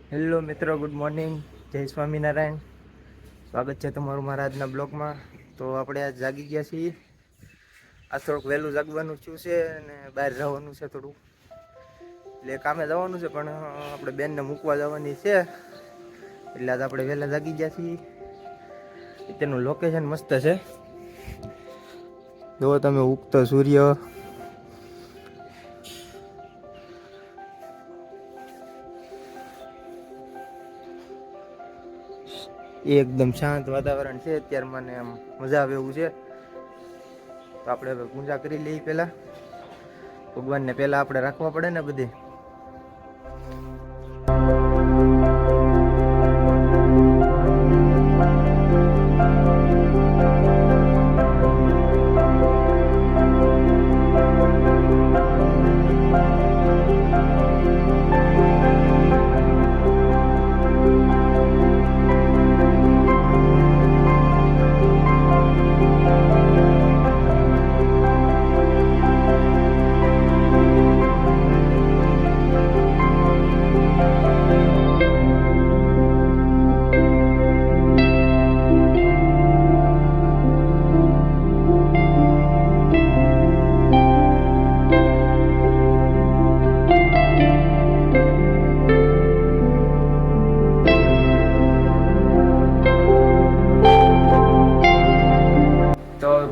Hello મિત્રો, good morning, જય સ્વામિનારાયણ. સ્વાગત છે તમારું મારા આજના બ્લોગમાં. તો આપણે આજ જાગી ગયા છીએ. આ થોડુંક વહેલું જાગવાનું થયું છે અને બહાર જવાનું છે થોડું, એટલે કામે જવાનું છે, પણ આપણે બેનને મૂકવા જવાની છે, એટલે આજ આપણે વહેલા જાગી ગયા છીએ. તેનું લોકેશન મસ્ત છે, જુઓ તમે, ઉગતો સૂર્ય. એકદમ શાંત વાતાવરણ છે અત્યારે, મને આમ મજા આવે એવું છે. તો આપણે હવે પૂજા કરી લઈએ. પહેલા ભગવાનને પહેલા આપણે રાખવા પડે ને બધી.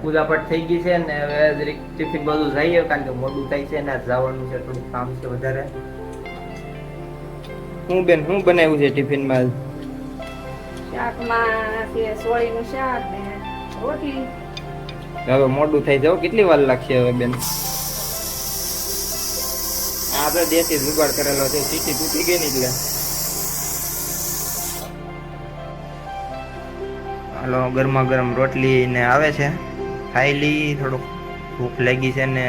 પૂજા પાઠ થઈ ગઈ છે ને હવે જરીક ટિફિન બધું જઈએ, કારણ કે મોડું થાય છે ને જવાનું છે, થોડું કામ છે વધારે. હું બેન, શું બનાવ્યું છે ટિફિનમાં? શાકમાં છે સોળીનું શાક ને રોટલી. હવે મોડું થઈ જાવ, કેટલી વાર લાગશે હવે બેન? આપણે દેશી જુગાડ કરેલો છે, સીટી તૂટી ગઈ ને એટલે. હાલો, ગરમા ગરમ રોટલી ને આવે છે, ખાઈ લઈ. થોડુંક ભૂખ લાગી છે ને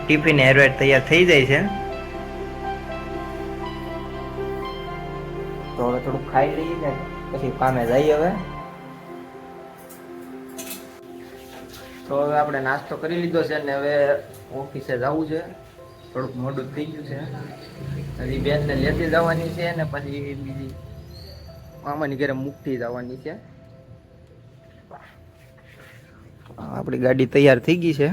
ટિફિન હેરવેટ તૈયાર થઈ જાય છે, તો હવે થોડુંક ખાઈ લઈએ ને પછી કામે જઈએ. હવે તો હવે આપણે નાસ્તો કરી લીધો છે ને હવે ઓફિસે જવું છે. થોડુંક મોડું થઈ ગયું છે, હજી બેનને લેતી જવાની છે ને પછી બીજી મામાની ઘરે મૂકતી જવાની છે. આપણી ગાડી તૈયાર થઈ ગઈ છે.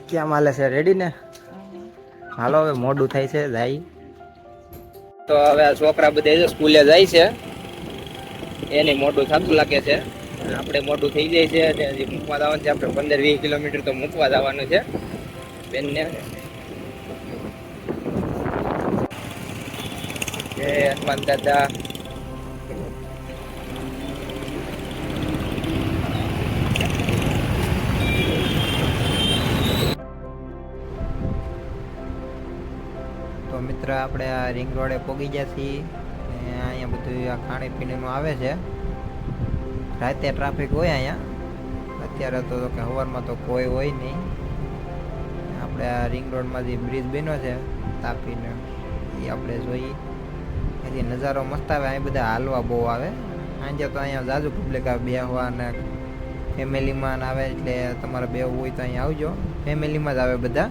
ક્યાં માલે છે? રેડી ને? હાલો, હવે મોડું થાય છે, જાય. તો હવે આ છોકરા બધા સ્કૂલે જાય છે, એને મોડું થતું લાગે છે. આપણે મોડું થઈ જાય છે, હજી મૂકવા જવાનું છે. આપણે 15-20 કિલોમીટર તો મૂકવા જવાનું છે બેનને. જય હનુમાન દાદા. તો મિત્ર, આપણે આ રિંગ રોડે પહોંચી ગયા છીએ. અહીંયા બધું આ ખાણી પીણીનું આવે છે. રાતે ટ્રાફિક હોય અહીંયા, અત્યારે તો કે સવારમાં તો કોઈ હોય નહીં. આપણે આ રિંગ રોડમાં જે બ્રિજ બન્યો છે તાપીને, એ આપણે જોઈએ. એથી નજારો મસ્ત આવે. અહીં બધા હાલવા બહુ આવે સાંજે, તો અહીંયા જાજુ પબ્લિક આવે બેહવા, અને ફેમિલીમાં આવે. એટલે તમારે બેહવું હોય તો અહીંયા આવજો. ફેમિલીમાં જ આવે બધા,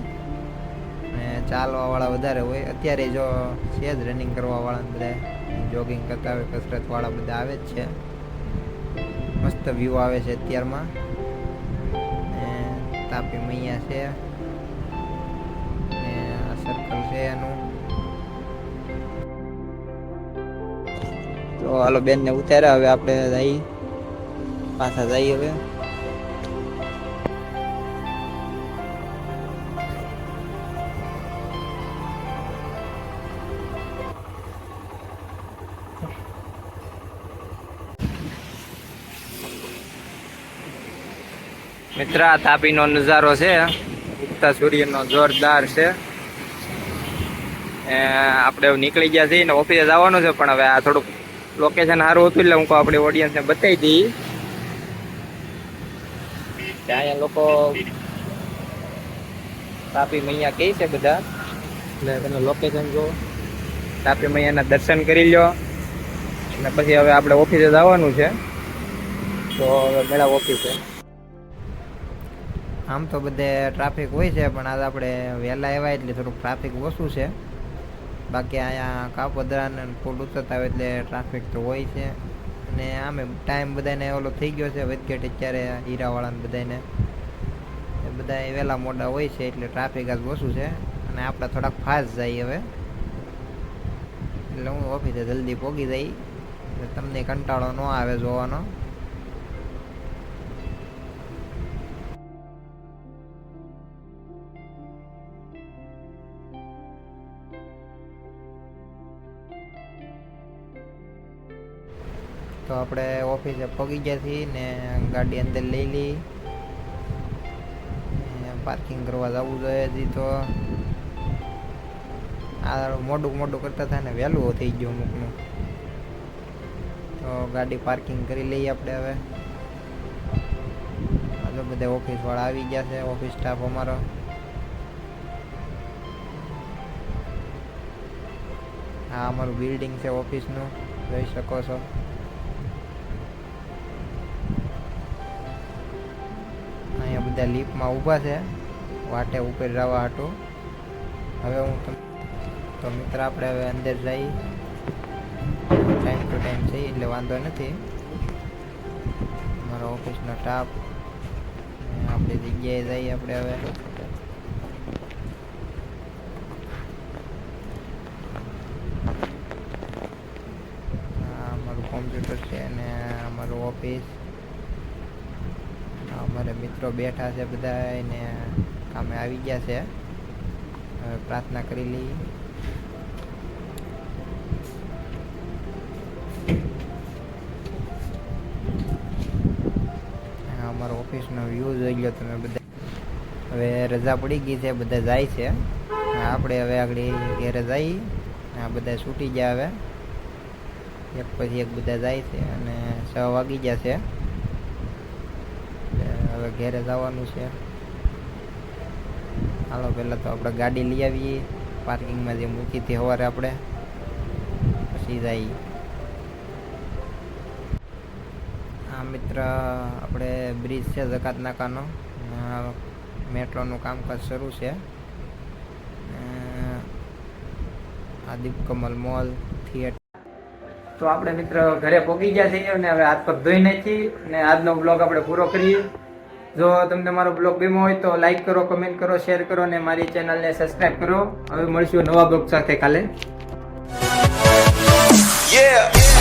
ને ચાલવા વાળા વધારે હોય. અત્યારે જો છે જ રનિંગ કરવા વાળા, બધા જોગિંગ કરતા હોય, કસરત વાળા બધા આવે જ છે. મસ્ત વ્યૂ આવે છે અત્યારમાં. તાપી મૈયા છે ને આ સર્કલ છે એનું. તો હાલો, બેનને ઉતાર્યા. હવે આપણે જઈએ, પાછા જઈએ. હવે મિત્ર, આ તાપીનો નજારો છે, ઉગતા સૂર્યનો જોરદાર છે. આપણે નીકળી ગયા છીએ ને ઓફિસે જવાનું છે, પણ હવે આ થોડુંક લોકેશન સારું હતું એટલે હું આપણી ઓડિયન્સને બતાવી દઈ. અહીંયા લોકો તાપી મૈયા કહે છે બધા, એટલે તમે લોકેશન જો, તાપી મૈયાના દર્શન કરી લો, અને પછી હવે આપણે ઓફિસે જવાનું છે. તો હવે મેળા ઓફિસે. આમ તો બધે ટ્રાફિક હોય છે, પણ આજે આપણે વહેલા આવ્યા એટલે થોડુંક ટ્રાફિક ઓછું છે. બાકી અહીંયા કાપોદ્રા ને પુલ ઉતરતા હોય એટલે ટ્રાફિક તો હોય છે. અને આમે ટાઈમ બધાને ઓલો થઈ ગયો છે વધઘેટ અત્યારે હીરાવાળાને બધાને એ બધા વહેલા મોડા હોય છે એટલે ટ્રાફિક આજ ઓછું છે. અને આપણે થોડાક ફાસ્ટ જઈએ હવે, એટલે હું ઓફિસે જલ્દી પહોંચી જઈ એટલે તમને કંટાળો ન આવે જોવાનો. તો આપણે ઓફિસે પહોંચી ગયા છીએ ને ગાડી અંદર લઈ લઈ. પાર્કિંગ કરવા જવું જોઈએ હજી તો. આ મોડું કરતા થાય ને વહેલું થઈ ગયું અમુકનું. તો ગાડી પાર્કિંગ કરી લઈએ આપણે હવે. આજે બધા ઓફિસવાળા આવી ગયા છે, ઓફિસ સ્ટાફ અમારો. આ અમારું બિલ્ડિંગ છે ઓફિસનું, જોઈ શકો છો. અહીંયા બધા લિફ્ટમાં ઊભા છે વાટે ઉપર જવા હાટું. હવે તો મિત્ર આપણે હવે અંદર જઈ, ટાઈમ ટુ ટાઈમ જઈએ એટલે વાંધો નથી. મારો ઓફિસનો સ્ટાફ આપણી જગ્યાએ જઈએ આપણે હવે. અમારું કોમ્પ્યુટર છે અને અમારું ઓફિસ. અમારે મિત્રો બેઠા છે બધા એને કામે આવી ગયા છે. હવે પ્રાર્થના કરી લઈએ. અમારો ઓફિસનો વ્યૂ જોઈ લો તમે બધા. હવે રજા પડી ગઈ છે, બધા જાય છે. આપણે હવે આગળ ઘેરે જઈ. આ બધા છૂટી ગયા હવે, એક પછી એક બધા જાય છે અને 6 વાગી ગયા છે. હવે ઘેરે જવાનું છે. હાલો પહેલાં તો આપણે ગાડી લઈ આવીએ પાર્કિંગમાં જે મૂકી હતી સવારે આપણે, પછી જઈએ. આ મિત્ર આપણે બ્રિજ છે જકાત નાકાનો, મેટ્રોનું કામકાજ શરૂ છે. આ દીપકમલ મોલ થિયેટર. તો આપણે મિત્ર ઘરે પહોંચી ગયા છીએ અને હવે હાથ પગ ધોઈ નાખી અને આજનો બ્લોગ આપણે પૂરો કરીએ. જો તમને મારો બ્લોગ ગમ્યો હોય તો લાઈક કરો, કમેન્ટ કરો, શેર કરો અને મારી ચેનલને સબસ્ક્રાઈબ કરો. હવે મળશું નવા બ્લોગ સાથે કાલે. Yeah.